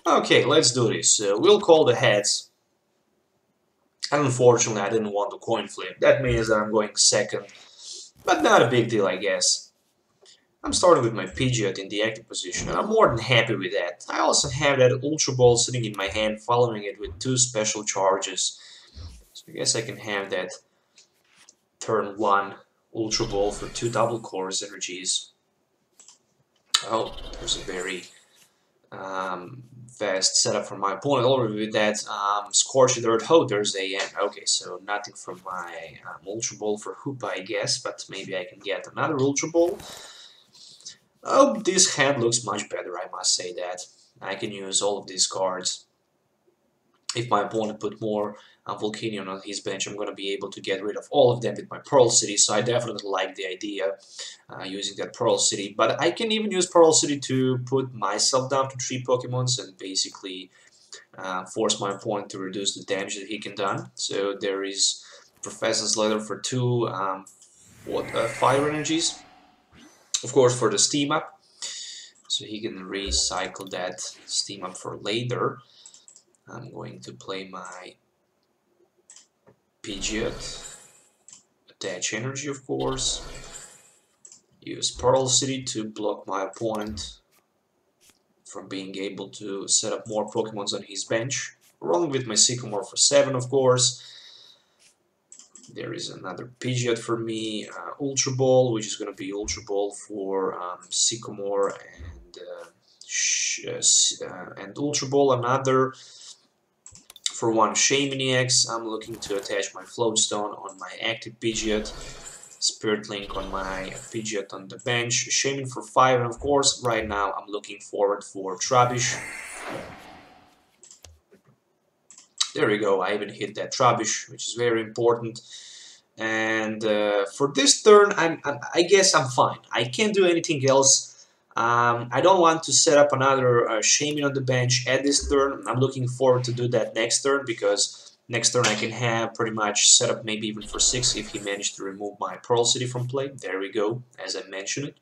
Okay, let's do this. We'll call the heads. And unfortunately, I didn't want the coin flip. That means that I'm going second. But not a big deal, I guess. I'm starting with my Pidgeot in the active position, and I'm more than happy with that. I also have that Ultra Ball sitting in my hand, following it with 2 special charges. So I guess I can have that turn 1 Ultra Ball for 2 double course energies. Oh, there's a very fast setup from my opponent already with that Scorched Earth. Oh, there's a okay, so nothing from my Ultra Ball for Hoopa, I guess, but maybe I can get another Ultra Ball. Oh, this hand looks much better, I must say that. I can use all of these cards. If my opponent put more Volcanion on his bench, I'm going to be able to get rid of all of them with my Pearl City, so I definitely like the idea using that Pearl City. But I can even use Pearl City to put myself down to 3 Pokemons and basically force my opponent to reduce the damage that he can do. So there is Professor's Letter for 2 Fire Energies. Of course, for the Steam Up, so he can recycle that Steam Up for later. I'm going to play my Pidgeot, attach energy, of course, use Pearl City to block my opponent from being able to set up more Pokemons on his bench, rolling with my Sycamore for 7, of course. There is another Pidgeot for me, Ultra Ball, which is going to be Ultra Ball for Sycamore and Ultra Ball, another for 1 Shaymin. I'm looking to attach my Floatstone on my active Pidgeot, Spirit Link on my Pidgeot on the bench, Shaymin for 5, and of course, right now I'm looking forward for Trubbish. There we go, I even hit that Trubbish, which is very important. And for this turn, I guess I'm fine. I can't do anything else. I don't want to set up another Shaymin on the bench at this turn. I'm looking forward to do that next turn, because next turn I can have pretty much set up maybe even for 6 if he managed to remove my Pearl City from play. There we go, as I mentioned it.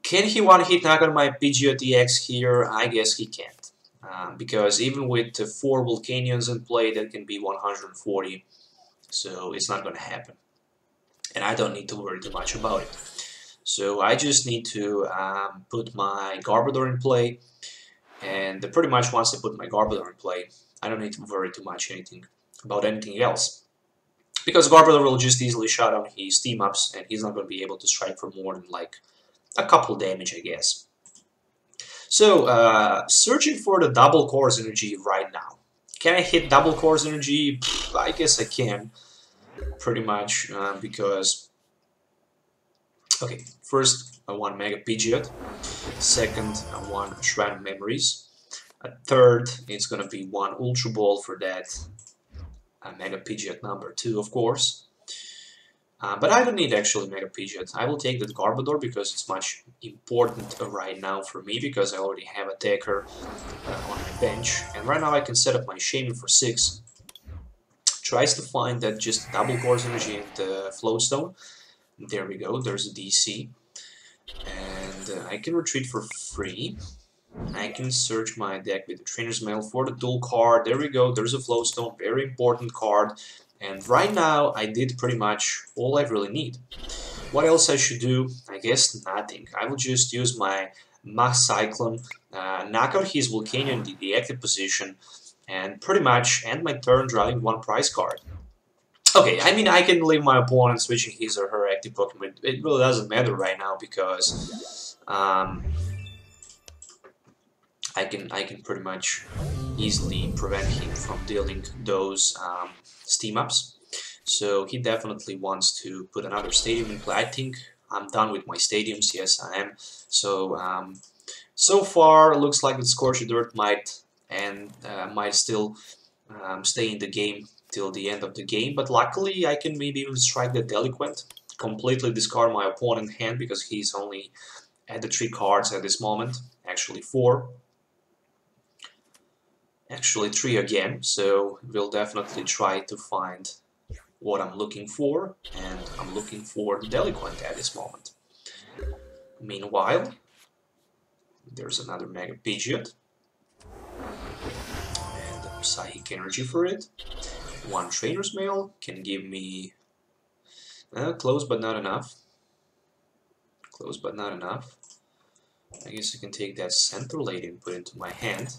Can he one-hit knock on my Pidgeot EX here? I guess he can't. Because even with 4 Volcanions in play, that can be 140. So it's not going to happen. And I don't need to worry too much about it. So I just need to put my Garbodor in play. And pretty much once I put my Garbodor in play, I don't need to worry too much about anything else. Because Garbodor will just easily shut down his team ups, and he's not going to be able to strike for more than like a couple damage, I guess. So, searching for the double course energy right now. Can I hit double course energy? Pfft, I guess I can, pretty much, because... Okay, first I want Mega Pidgeot, second I want Shred Memories, a third it's gonna be 1 Ultra Ball for that Mega Pidgeot number 2, of course. But I don't need actually Mega Pidgeot. I will take that Garbodor because it's much important right now for me, because I already have a Decker on my bench. And right now I can set up my Shaymin for 6. Tries to find that just double course energy and Floatstone. There we go, there's a DC. And I can retreat for free. I can search my deck with the Trainer's Mail for the dual card. There we go, there's a Floatstone, very important card. And right now, I did pretty much all I really need. What else I should do? I guess nothing. I will just use my Max Cyclone, knock out his Volcanion in the active position, and pretty much end my turn drawing 1 prize card. Okay, I mean, I can leave my opponent switching his or her active Pokemon. It really doesn't matter right now, because I can pretty much easily prevent him from dealing those Steam Ups. So he definitely wants to put another stadium in play. I think I'm done with my stadiums. Yes, I am. So so far, looks like the Scorched Earth might still stay in the game till the end of the game. But luckily, I can maybe even strike the Delinquent, completely discard my opponent's hand, because he's only at the 3 cards at this moment. Actually 4. Actually 3 again, so we'll definitely try to find what I'm looking for, and I'm looking for the Delinquent at this moment. Meanwhile, There's another Mega Pidgeot. And Psychic Energy for it. One Trainer's Mail can give me... close but not enough. Close but not enough. I guess I can take that Center Lady and put it into my hand.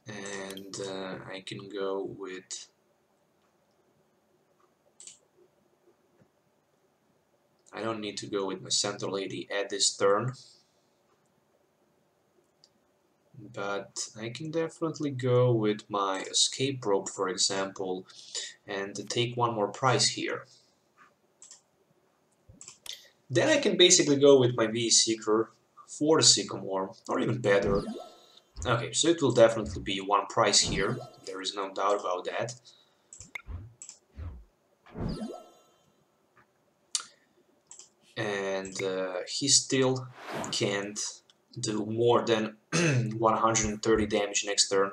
And I can go with... I don't need to go with my Center Lady at this turn. But I can definitely go with my Escape Rope, for example, and take one more prize here. Then I can basically go with my V-Seeker for the Sycamore, or even better. Okay, so it will definitely be one prize here, there is no doubt about that. And he still can't do more than 130 damage next turn.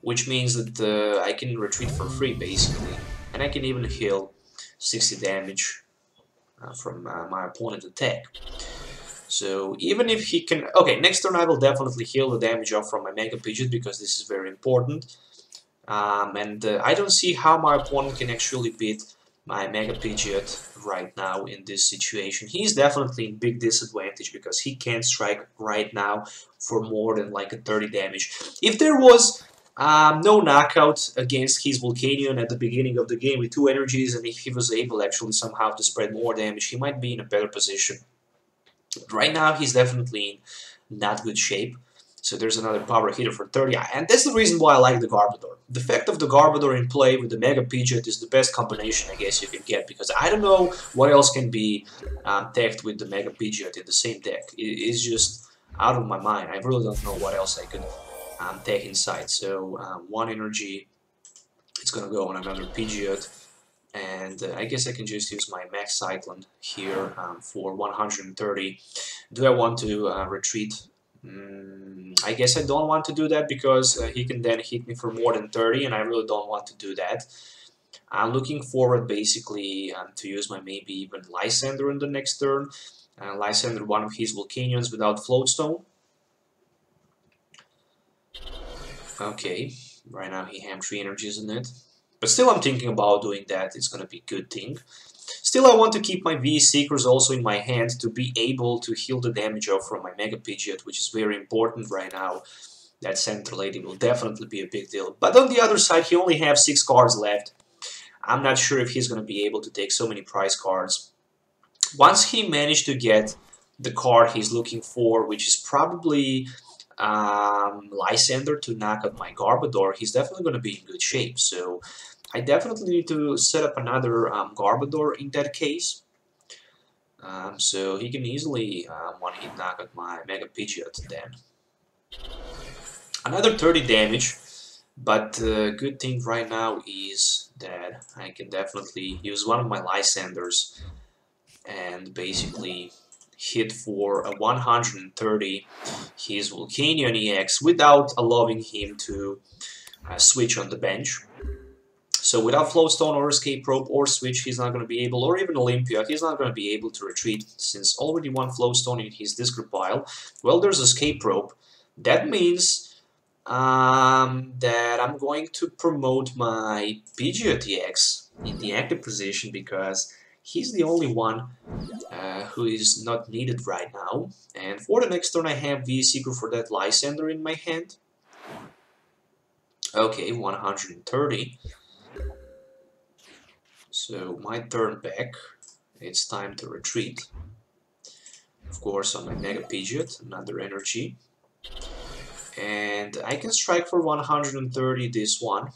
Which means that I can retreat for free, basically. And I can even heal 60 damage from my opponent's attack. So even if he can... Okay, next turn I will definitely heal the damage off from my Mega Pidgeot, because this is very important. I don't see how my opponent can actually beat my Mega Pidgeot right now in this situation. He's definitely in big disadvantage because he can't strike right now for more than like a 30 damage. If there was no knockout against his Volcanion at the beginning of the game with 2 energies, and if he was able actually somehow to spread more damage, he might be in a better position. But right now he's definitely in not good shape. So there's another power hitter for 30, and that's the reason why I like the Garbodor. The fact of the Garbodor in play with the Mega Pidgeot is the best combination I guess you can get, because I don't know what else can be tagged with the Mega Pidgeot in the same deck. It's just out of my mind. I really don't know what else I could tag inside. So 1 energy, it's gonna go on another Pidgeot, and I guess I can just use my Max Cyclone here for 130. Do I want to retreat? I guess I don't want to do that because he can then hit me for more than 30, and I really don't want to do that. I'm looking forward basically to use my maybe even Lysander in the next turn. Lysander, one of his Volcanions without Floatstone. Okay, right now he has 3 energies in it. But still I'm thinking about doing that, it's gonna be a good thing. Still, I want to keep my V-Seekers also in my hand to be able to heal the damage off from my Mega Pidgeot, which is very important right now. That Center Lady will definitely be a big deal. But on the other side, he only has 6 cards left. I'm not sure if he's going to be able to take so many prize cards. Once he managed to get the card he's looking for, which is probably Lysander to knock out my Garbodor, he's definitely going to be in good shape. So I definitely need to set up another Garbodor in that case. So he can easily one-hit knock out my Mega Pidgeot then. Another 30 damage, but the good thing right now is that I can definitely use one of my Lysanders and basically hit for a 130 his Volcanion EX without allowing him to switch on the bench. So without Floatstone or Escape Rope or Switch, he's not going to be able, or even Olympia, he's not going to be able to retreat, since already 1 Floatstone in his discard pile. Well, there's Escape Rope. That means that I'm going to promote my Pidgeot EX in the active position, because he's the only one who is not needed right now. And for the next turn I have V-Seeker for that Lysander in my hand. Okay, 130. So my turn back, it's time to retreat. Of course on my Mega Pidgeot, another energy. And I can strike for 130 this one.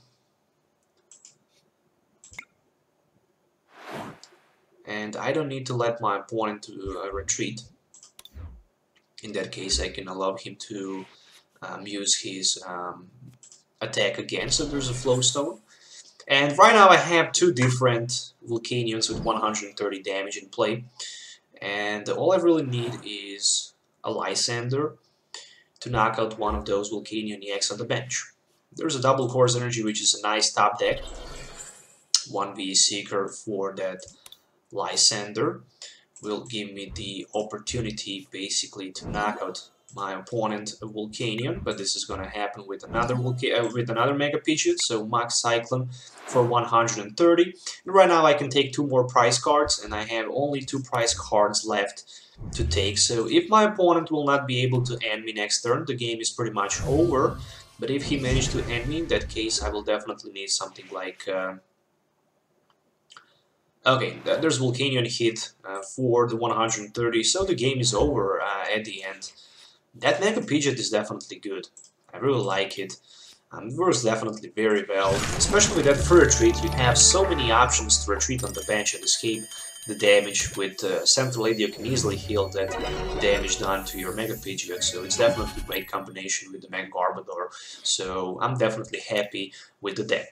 And I don't need to let my opponent to retreat. In that case I can allow him to use his attack again, so there's a Floatstone. And right now I have 2 different Volcanions with 130 damage in play. And all I really need is a Lysander to knock out one of those Volcanion EX on the bench. There's a double Course Energy, which is a nice top deck. 1 V-Seeker for that Lysander. will give me the opportunity basically to knock out my opponent Volcanion, but this is gonna happen with another Mega Pidgeot, so Max Cyclone for 130. And right now I can take 2 more prize cards, and I have only 2 prize cards left to take. So if my opponent will not be able to end me next turn, the game is pretty much over. But if he managed to end me, in that case I will definitely need something like... Okay, there's Volcanion hit for the 130, so the game is over at the end. That Mega Pidgeot is definitely good. I really like it. It works definitely very well, especially with that for retreat. You have so many options to retreat on the bench and escape the damage. With Central Lady, you can easily heal that damage done to your Mega Pidgeot, so it's definitely a great combination with the Mega Garbodor. So I'm definitely happy with the deck.